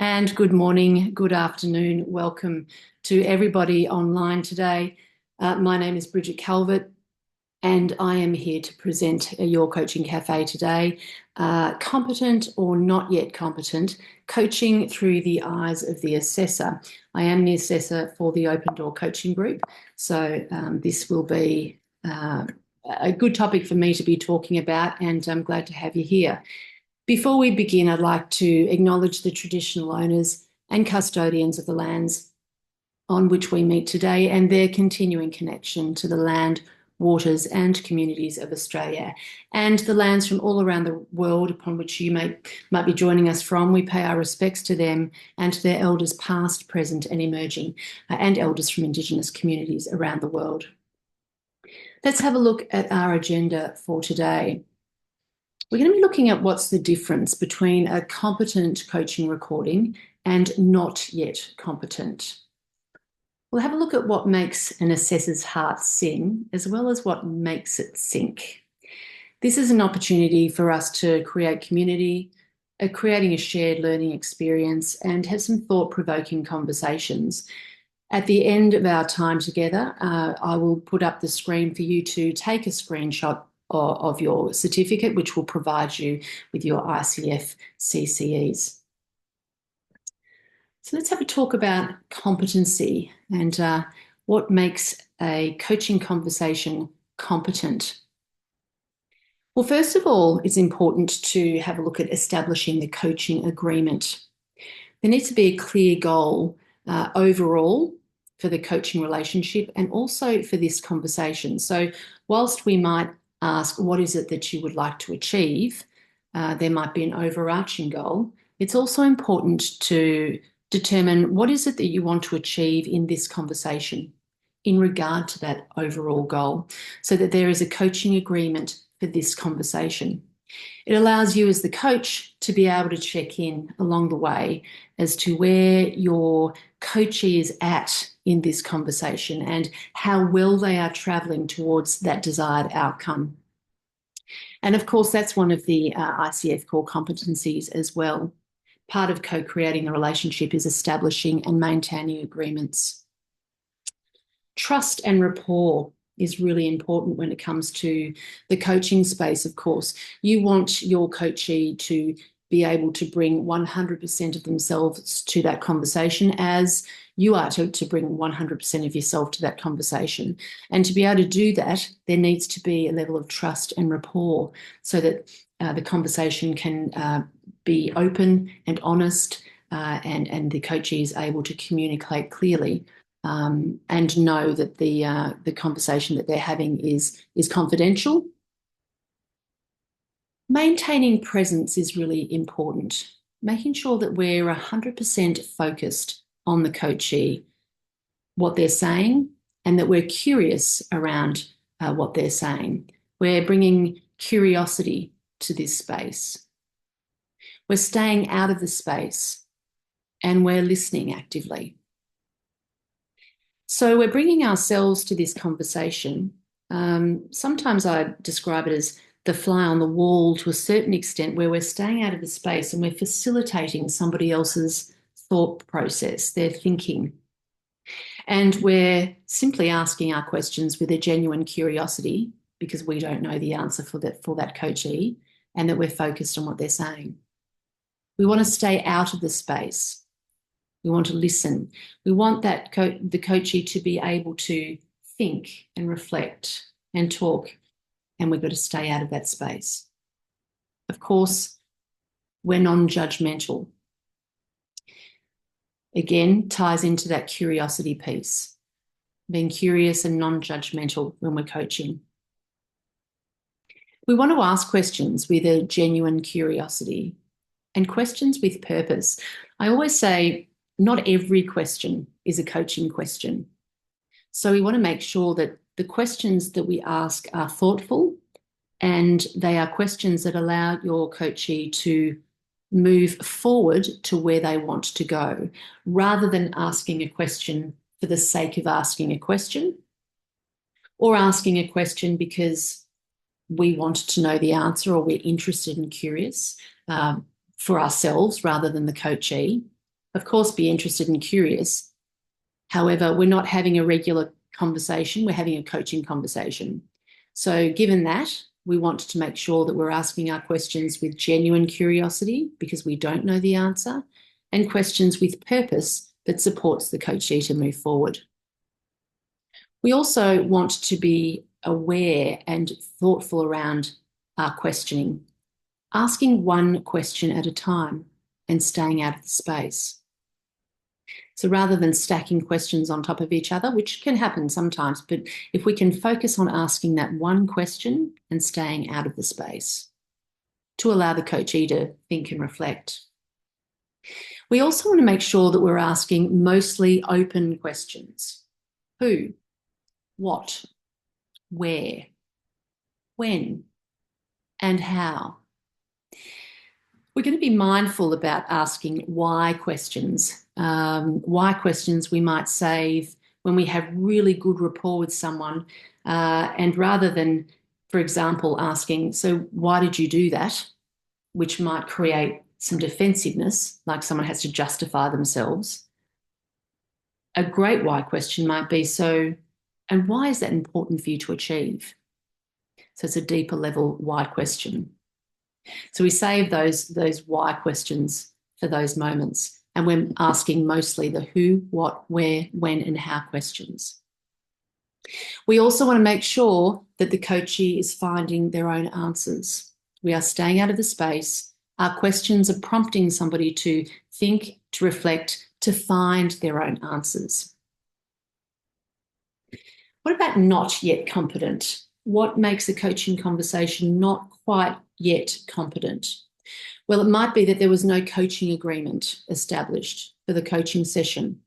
And good morning, good afternoon. Welcome to everybody online today. My name is Brigitte Calvert, and I am here to present your Coaching Cafe today. Competent or not yet competent, coaching through the eyes of the assessor. I am the assessor for the Open Door Coaching Group, so this will be a good topic for me to be talking about, and I'm glad to have you here. Before we begin, I'd like to acknowledge the traditional owners and custodians of the lands on which we meet today and their continuing connection to the land, waters and communities of Australia and the lands from all around the world upon which you might be joining us from. We pay our respects to them and to their elders past, present and emerging, and elders from Indigenous communities around the world. Let's have a look at our agenda for today. We're going to be looking at what's the difference between a competent coaching recording and not yet competent. We'll have a look at what makes an assessor's heart sing, as well as what makes it sink. This is an opportunity for us to create community, creating a shared learning experience, and have some thought-provoking conversations. At the end of our time together, I will put up the screen for you to take a screenshot of your certificate, which will provide you with your ICF CCEs. So let's have a talk about competency and what makes a coaching conversation competent. Well, first of all, it's important to have a look at establishing the coaching agreement. There needs to be a clear goal overall for the coaching relationship and also for this conversation. So whilst we might ask, what is it that you would like to achieve? There might be an overarching goal. It's also important to determine what is it that you want to achieve in this conversation in regard to that overall goal, so that there is a coaching agreement for this conversation. It allows you as the coach to be able to check in along the way as to where your coachee is at in this conversation and how well they are travelling towards that desired outcome. And of course, that's one of the ICF core competencies as well. Part of co-creating the relationship is establishing and maintaining agreements. Trust and rapport is really important when it comes to the coaching space, of course. You want your coachee to be able to bring 100% of themselves to that conversation, as you are to bring 100% of yourself to that conversation. And to be able to do that, there needs to be a level of trust and rapport so that the conversation can be open and honest, and the coachee is able to communicate clearly and know that the conversation that they're having is confidential. Maintaining presence is really important, making sure that we're 100% focused on the coachee, what they're saying, and that we're curious around what they're saying. We're bringing curiosity to this space. We're staying out of the space and we're listening actively. So we're bringing ourselves to this conversation. Sometimes I describe it as the fly on the wall to a certain extent, where we're staying out of the space and we're facilitating somebody else's thought process, their thinking. And we're simply asking our questions with a genuine curiosity because we don't know the answer for that coachee, and that we're focused on what they're saying. We want to stay out of the space. We want to listen. We want that the coachee to be able to think and reflect and talk, and we've got to stay out of that space. Of course, we're non-judgmental. Again, ties into that curiosity piece, being curious and non-judgmental when we're coaching. We want to ask questions with a genuine curiosity and questions with purpose. I always say not every question is a coaching question. So we want to make sure that the questions that we ask are thoughtful and they are questions that allow your coachee to move forward to where they want to go, rather than asking a question for the sake of asking a question, or asking a question because we want to know the answer or we're interested and curious for ourselves rather than the coachee. Of course, be interested and curious. However, we're not having a regular conversation, we're having a coaching conversation. So, given that, we want to make sure that we're asking our questions with genuine curiosity because we don't know the answer, and questions with purpose that supports the coachee to move forward. We also want to be aware and thoughtful around our questioning, asking one question at a time and staying out of the space. So rather than stacking questions on top of each other, which can happen sometimes, but if we can focus on asking that one question and staying out of the space to allow the coachee to think and reflect. We also want to make sure that we're asking mostly open questions. Who? What? Where? When? And how? We're going to be mindful about asking why questions. Why questions we might save when we have really good rapport with someone. And rather than, for example, asking, so why did you do that? Which might create some defensiveness, like someone has to justify themselves. A great why question might be, so, and why is that important for you to achieve? So it's a deeper level why question. So we save those why questions for those moments. And we're asking mostly the who, what, where, when, and how questions. We also want to make sure that the coachee is finding their own answers. We are staying out of the space. Our questions are prompting somebody to think, to reflect, to find their own answers. What about not yet competent? What makes a coaching conversation not quite yet competent? Well, it might be that there was no coaching agreement established for the coaching session.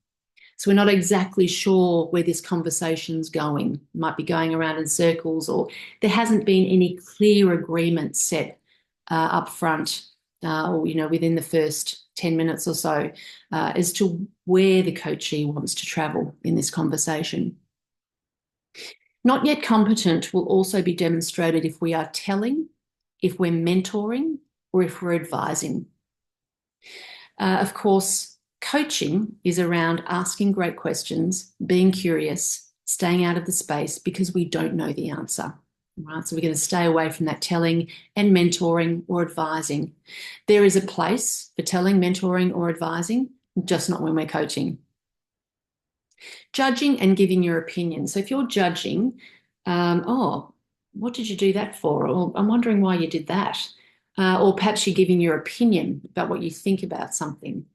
So we're not exactly sure where this conversation's going. It might be going around in circles, or there hasn't been any clear agreement set up front or within the first 10 minutes or so as to where the coachee wants to travel in this conversation. Not yet competent will also be demonstrated if we are telling, if we're mentoring, or if we're advising. Of course, coaching is around asking great questions, being curious, staying out of the space because we don't know the answer. Right? So we're going to stay away from that telling and mentoring or advising. There is a place for telling, mentoring, or advising, just not when we're coaching. Judging and giving your opinion. So if you're judging, what did you do that for? Or I'm wondering why you did that. Or perhaps you're giving your opinion about what you think about something.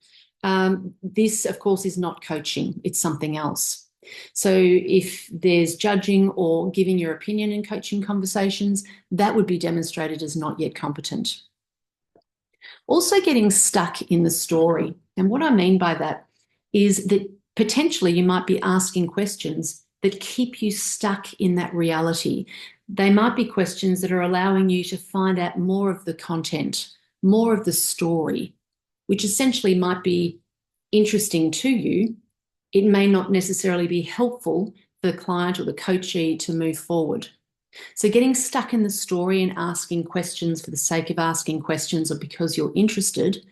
This, of course, is not coaching. It's something else. So if there's judging or giving your opinion in coaching conversations, that would be demonstrated as not yet competent. Also getting stuck in the story. And what I mean by that is that potentially you might be asking questions that keep you stuck in that reality. They might be questions that are allowing you to find out more of the content, more of the story, which essentially might be interesting to you. It may not necessarily be helpful for the client or the coachee to move forward. So getting stuck in the story and asking questions for the sake of asking questions or because you're interested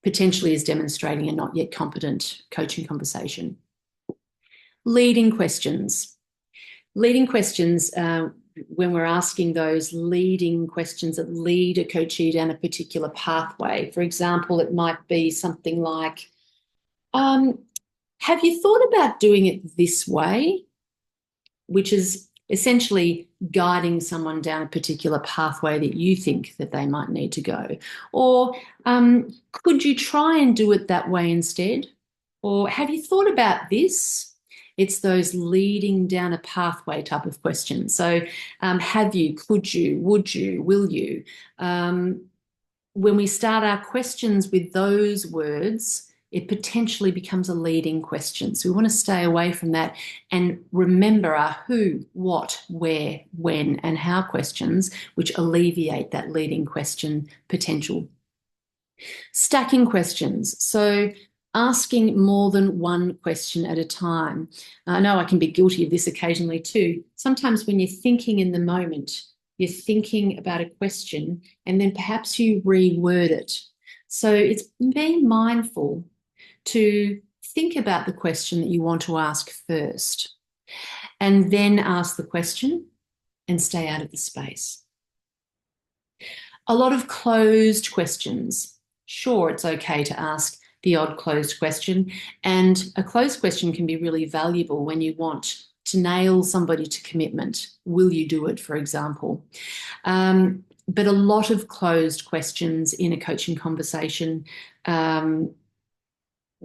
potentially is demonstrating a not yet competent coaching conversation. Leading questions. Leading questions, when we're asking those leading questions that lead a coachee down a particular pathway. For example, it might be something like, have you thought about doing it this way? Which is essentially guiding someone down a particular pathway that you think that they might need to go. Or could you try and do it that way instead? Or have you thought about this? It's those leading down a pathway type of questions. So have you, could you, would you, will you? When we start our questions with those words, it potentially becomes a leading question. So we want to stay away from that and remember our who, what, where, when, and how questions, which alleviate that leading question potential. Stacking questions. So asking more than one question at a time. I know I can be guilty of this occasionally too. Sometimes when you're thinking in the moment, you're thinking about a question and then perhaps you reword it. So it's being mindful to think about the question that you want to ask first, and then ask the question and stay out of the space. A lot of closed questions. Sure, it's okay to ask the odd closed question, and a closed question can be really valuable when you want to nail somebody to commitment. Will you do it, for example? But a lot of closed questions in a coaching conversation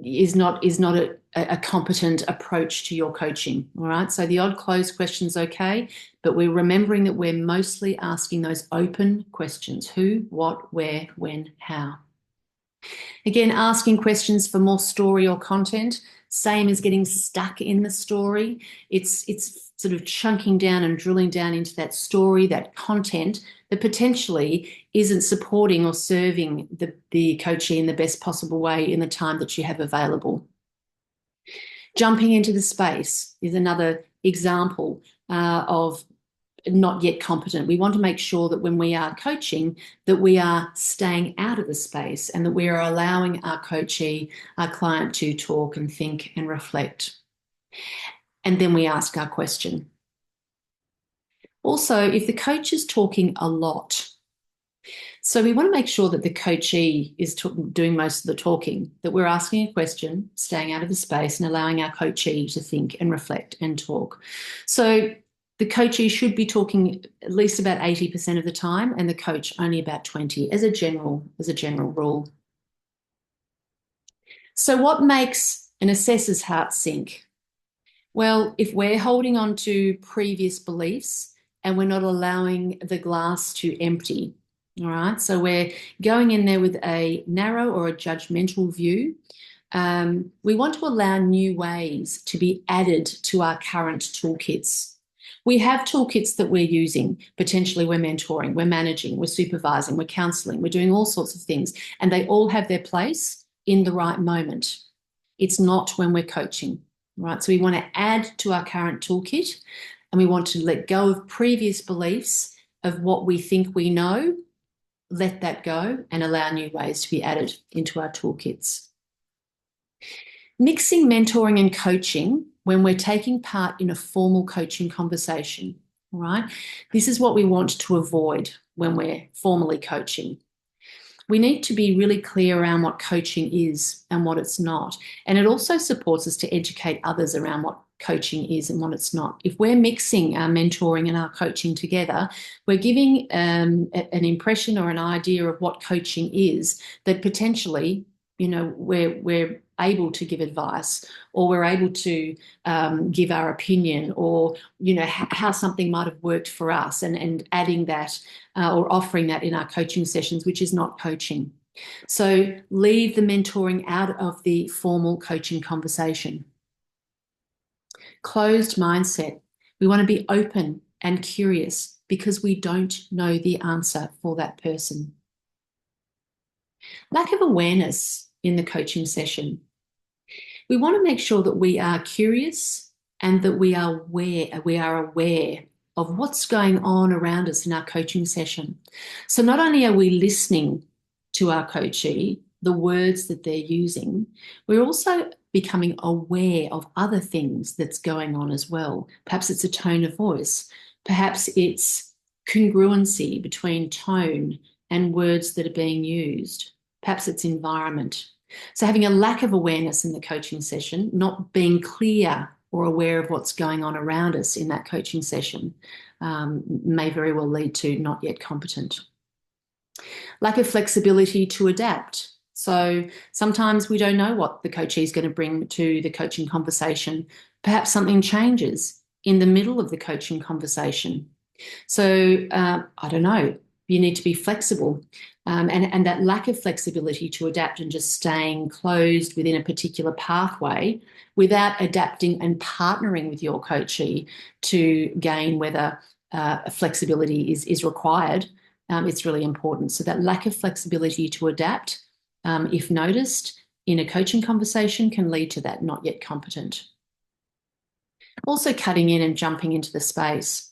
is not a competent approach to your coaching. All right. So the odd closed question's okay, but we're remembering that we're mostly asking those open questions: who, what, where, when, how. Again, asking questions for more story or content, same as getting stuck in the story. It's sort of chunking down and drilling down into that story, that content that potentially isn't supporting or serving the coachee in the best possible way in the time that you have available. Jumping into the space is another example of not yet competent. We want to make sure that when we are coaching, that we are staying out of the space and that we are allowing our coachee, our client, to talk and think and reflect. And then we ask our question. Also, if the coach is talking a lot, so we want to make sure that the coachee is doing most of the talking, that we're asking a question, staying out of the space, and allowing our coachee to think and reflect and talk. So the coachee should be talking at least about 80% of the time, and the coach only about 20% as a general rule. So what makes an assessor's heart sink? Well, if we're holding on to previous beliefs and we're not allowing the glass to empty, all right? So we're going in there with a narrow or a judgmental view. We want to allow new ways to be added to our current toolkits. We have toolkits that we're using. Potentially we're mentoring, we're managing, we're supervising, we're counselling, we're doing all sorts of things, and they all have their place in the right moment. It's not when we're coaching, right? So we want to add to our current toolkit, and we want to let go of previous beliefs of what we think we know, let that go, and allow new ways to be added into our toolkits. Mixing mentoring and coaching when we're taking part in a formal coaching conversation, right? This is what we want to avoid when we're formally coaching. We need to be really clear around what coaching is and what it's not. And it also supports us to educate others around what coaching is and what it's not. If we're mixing our mentoring and our coaching together, we're giving an impression or an idea of what coaching is that potentially, we're able to give advice, or we're able to give our opinion, or how something might have worked for us, and adding that or offering that in our coaching sessions, which is not coaching. So leave the mentoring out of the formal coaching conversation. Closed mindset. We want to be open and curious because we don't know the answer for that person. Lack of awareness in the coaching session. We want to make sure that we are curious and that we are aware of what's going on around us in our coaching session. So not only are we listening to our coachee, the words that they're using, we're also becoming aware of other things that's going on as well. Perhaps it's a tone of voice. Perhaps it's congruency between tone and words that are being used. Perhaps it's environment. So having a lack of awareness in the coaching session, not being clear or aware of what's going on around us in that coaching session, may very well lead to not yet competent. Lack of flexibility to adapt. So sometimes we don't know what the coachee is going to bring to the coaching conversation. Perhaps something changes in the middle of the coaching conversation. So I don't know. You need to be flexible, and that lack of flexibility to adapt and just staying closed within a particular pathway without adapting and partnering with your coachee to gain whether flexibility is required. It's really important. So that lack of flexibility to adapt, if noticed in a coaching conversation, can lead to that not yet competent. Also cutting in and jumping into the space.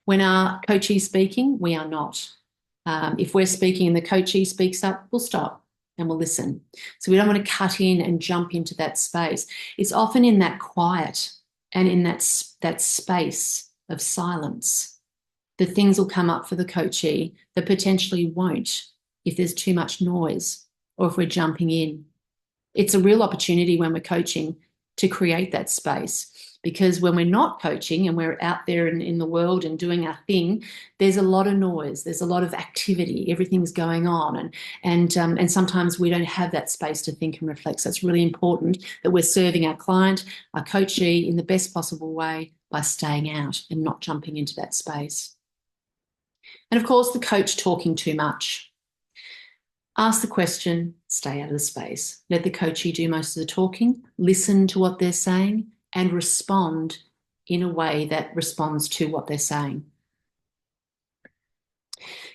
When our coachee is speaking, we are not. If we're speaking and the coachee speaks up, we'll stop. and we'll listen. So we don't want to cut in and jump into that space. It's often in that quiet and in that space of silence that things will come up for the coachee that potentially won't if there's too much noise or if we're jumping in. It's a real opportunity when we're coaching to create that space, because when we're not coaching and we're out there in the world and doing our thing, there's a lot of noise, there's a lot of activity, everything's going on, and sometimes we don't have that space to think and reflect. So it's really important that we're serving our client, our coachee, in the best possible way by staying out and not jumping into that space. And of course, the coach talking too much. Ask the question, stay out of the space. Let the coachee do most of the talking, listen to what they're saying, and respond in a way that responds to what they're saying.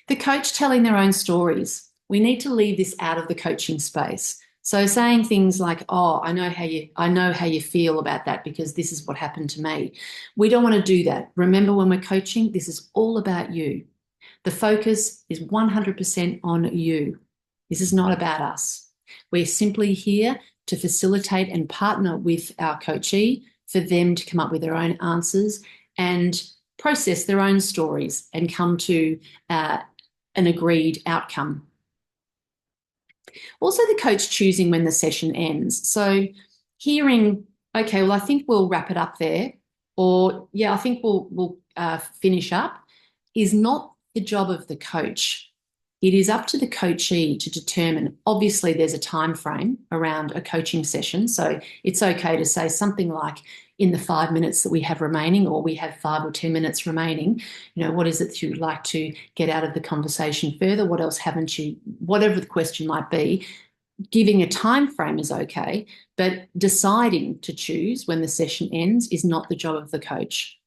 The coach telling their own stories. We need to leave this out of the coaching space. So saying things like, oh, I know how you feel about that because this is what happened to me. We don't want to do that. Remember, when we're coaching, this is all about you. The focus is 100% on you. This is not about us. We're simply here to facilitate and partner with our coachee for them to come up with their own answers and process their own stories and come to an agreed outcome. Also, the coach choosing when the session ends. So hearing, okay, well, I think we'll wrap it up there, or yeah, I think we'll finish up, is not the job of the coach. It is up to the coachee to determine. Obviously, there's a time frame around a coaching session, so it's okay to say something like, in the 5 minutes that we have remaining, or we have 5 or 10 minutes remaining, what is it that you'd like to get out of the conversation further? What else haven't you? Whatever the question might be, giving a time frame is okay, but deciding to choose when the session ends is not the job of the coach.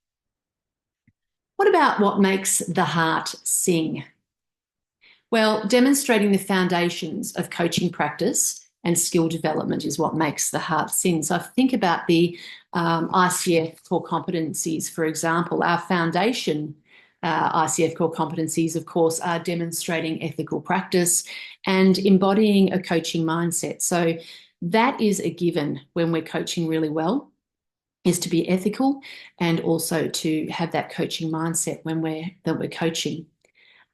What about what makes the heart sing? Well, demonstrating the foundations of coaching practice and skill development is what makes the heart sing. So think about the ICF core competencies, for example. Our foundation ICF core competencies, of course, are demonstrating ethical practice and embodying a coaching mindset. So that is a given when we're coaching really well, is to be ethical and also to have that coaching mindset when we're coaching.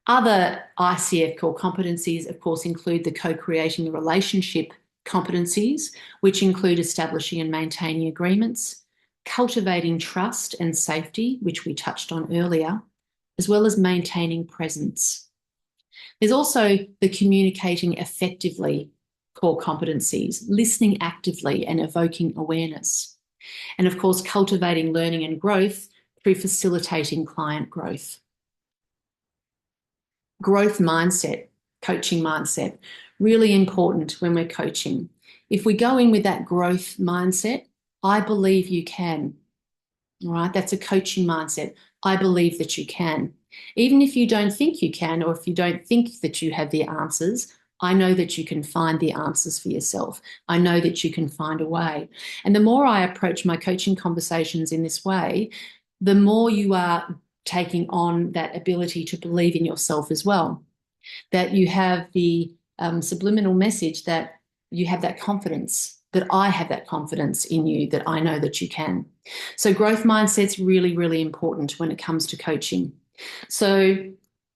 Other ICF core competencies, of course, include the co-creating the relationship competencies, which include establishing and maintaining agreements, cultivating trust and safety, which we touched on earlier, as well as maintaining presence. There's also the communicating effectively core competencies, listening actively and evoking awareness. And of course, cultivating learning and growth through facilitating client growth. Growth mindset, coaching mindset, really important when we're coaching. If we go in with that growth mindset, I believe you can. All right, that's a coaching mindset. I believe that you can. Even if you don't think you can, or if you don't think that you have the answers, I know that you can find the answers for yourself. I know that you can find a way. And the more I approach my coaching conversations in this way, the more you are taking on that ability to believe in yourself as well, that you have the subliminal message that you have that confidence, that I have that confidence in you, that I know that you can. So growth mindset's really, really important when it comes to coaching. So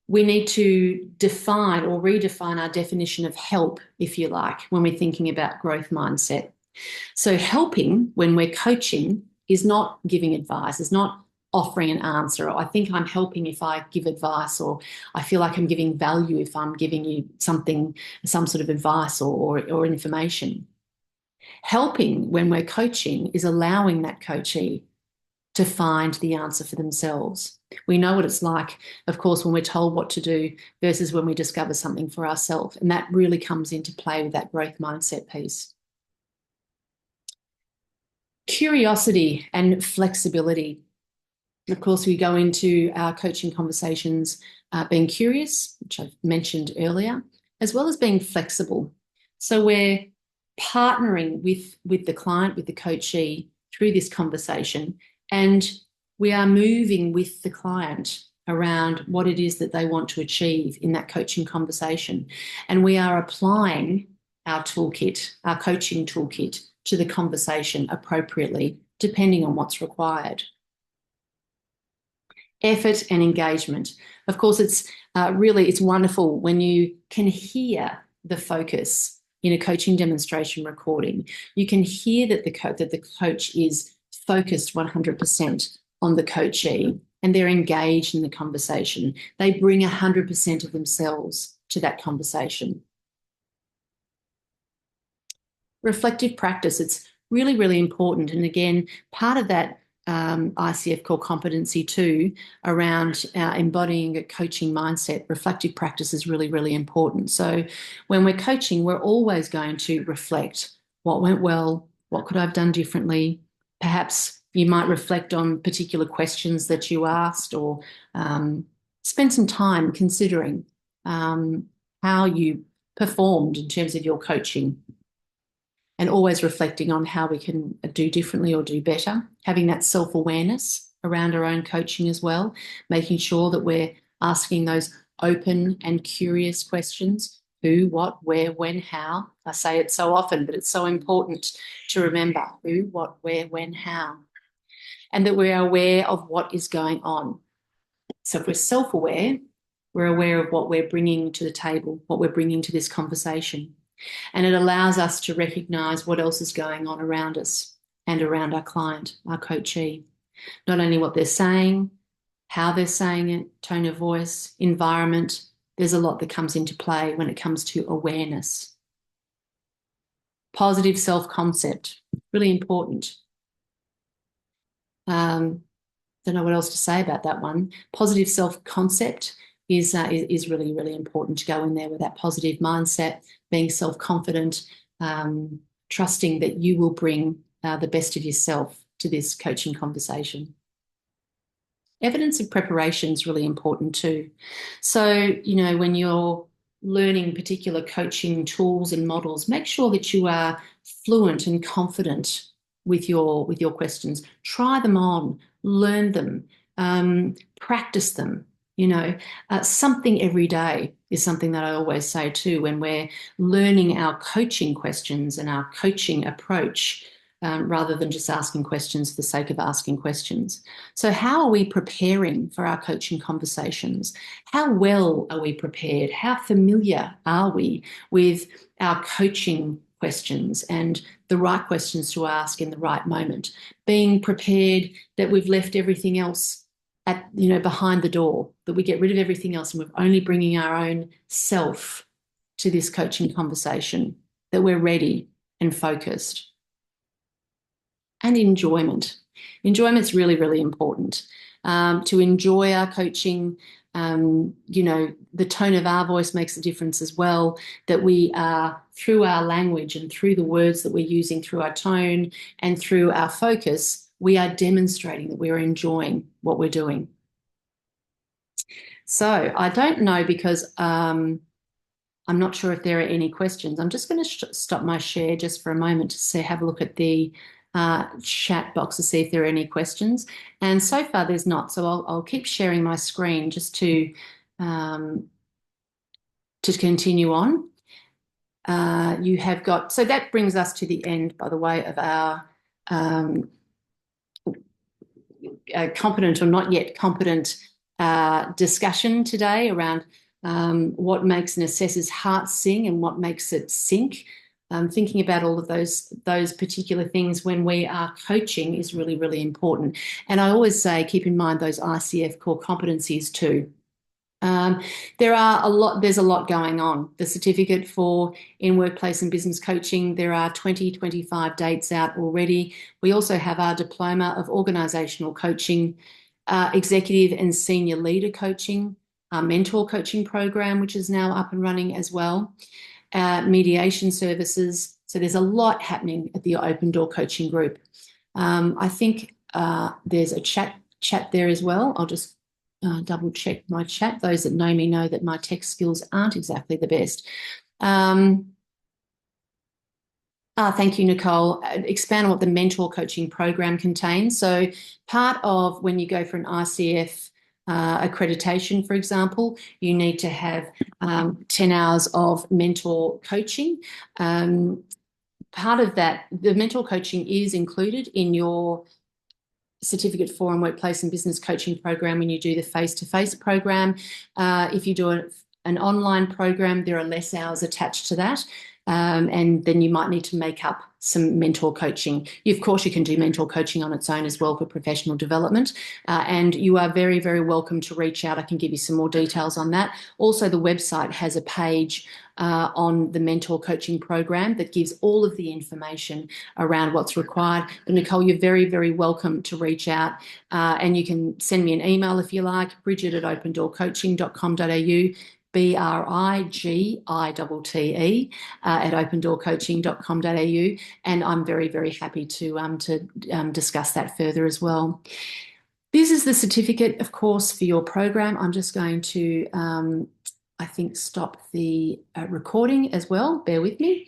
we need to define or redefine our definition of help, if you like, when we're thinking about growth mindset. So helping when we're coaching is not giving advice, is not offering an answer. I think I'm helping if I give advice, or I feel like I'm giving value if I'm giving you something, some sort of advice or information. Helping when we're coaching is allowing that coachee to find the answer for themselves. We know what it's like, of course, when we're told what to do versus when we discover something for ourselves. And that really comes into play with that growth mindset piece. Curiosity and flexibility. Of course, we go into our coaching conversations being curious, which I've mentioned earlier, as well as being flexible. So we're partnering with the client, with the coachee through this conversation, and we are moving with the client around what it is that they want to achieve in that coaching conversation. And we are applying our toolkit, our coaching toolkit, to the conversation appropriately, depending on what's required. Effort and engagement. Of course, it's it's wonderful when you can hear the focus in a coaching demonstration recording. You can hear that the coach is focused 100% on the coachee and they're engaged in the conversation. They bring 100% of themselves to that conversation. Reflective practice, it's really, really important. And again, part of that ICF core competency too, around embodying a coaching mindset, reflective practice is really, really important. So when we're coaching, we're always going to reflect what went well, what could I have done differently. Perhaps you might reflect on particular questions that you asked, or spend some time considering how you performed in terms of your coaching, and always reflecting on how we can do differently or do better, having that self-awareness around our own coaching as well, making sure that we're asking those open and curious questions: who, what, where, when, how. I say it so often, but it's so important to remember: who, what, where, when, how. And that we are aware of what is going on. So if we're self-aware, we're aware of what we're bringing to the table, what we're bringing to this conversation. And it allows us to recognise what else is going on around us and around our client, our coachee. Not only what they're saying, how they're saying it, tone of voice, environment. There's a lot that comes into play when it comes to awareness. Positive self-concept, really important. Don't know what else to say about that one. Positive self-concept is really, really important to go in there with that positive mindset, being self-confident, trusting that you will bring the best of yourself to this coaching conversation. Evidence of preparation is really important too. So, when you're learning particular coaching tools and models, make sure that you are fluent and confident with your questions. Try them on, learn them, practice them. Something every day is something that I always say too when we're learning our coaching questions and our coaching approach, rather than just asking questions for the sake of asking questions. So how are we preparing for our coaching conversations? How well are we prepared? How familiar are we with our coaching questions and the right questions to ask in the right moment? Being prepared that we've left everything else behind the door, that we get rid of everything else and we're only bringing our own self to this coaching conversation, that we're ready and focused. And enjoyment. Enjoyment's really, really important. To enjoy our coaching, the tone of our voice makes a difference as well, that we are, through our language and through the words that we're using, through our tone and through our focus, we are demonstrating that we're enjoying what we're doing. So I don't know, because I'm not sure if there are any questions. I'm just going to stop my share just for a moment to have a look at the chat box to see if there are any questions. And so far there's not. So I'll keep sharing my screen just to continue on. You have got, so that brings us to the end, by the way, of our competent or not yet competent discussion today around what makes an assessor's heart sing and what makes it sink. Thinking about all of those particular things when we are coaching is really, really important. And I always say, keep in mind those ICF core competencies too. There's a lot going on. The certificate for in workplace and business coaching, there are 25 dates out already. We also have our diploma of organisational coaching, executive and senior leader coaching, our mentor coaching program, which is now up and running as well, mediation services. So there's a lot happening at the Open Door Coaching Group. I think there's a chat there as well. I'll just double check my chat. Those that know me know that my tech skills aren't exactly the best. Thank you, Nicole. Expand on what the mentor coaching program contains. So part of when you go for an ICF accreditation, for example, you need to have 10 hours of mentor coaching. Part of that, the mentor coaching is included in your certificate for and workplace and business coaching program when you do the face-to-face program. If you do an online program, there are less hours attached to that. And then you might need to make up some mentor coaching. Of course, you can do mentor coaching on its own as well for professional development. And you are very, very welcome to reach out. I can give you some more details on that. Also, the website has a page on the mentor coaching program that gives all of the information around what's required. But Nicole, you're very, very welcome to reach out, and you can send me an email if you like, Brigitte@opendoorcoaching.com.au, BRIGITTE at opendoorcoaching.com.au, and I'm very, very happy to discuss that further as well. This is the certificate, of course, for your program. I'm just going to, I think, stop the recording as well. Bear with me.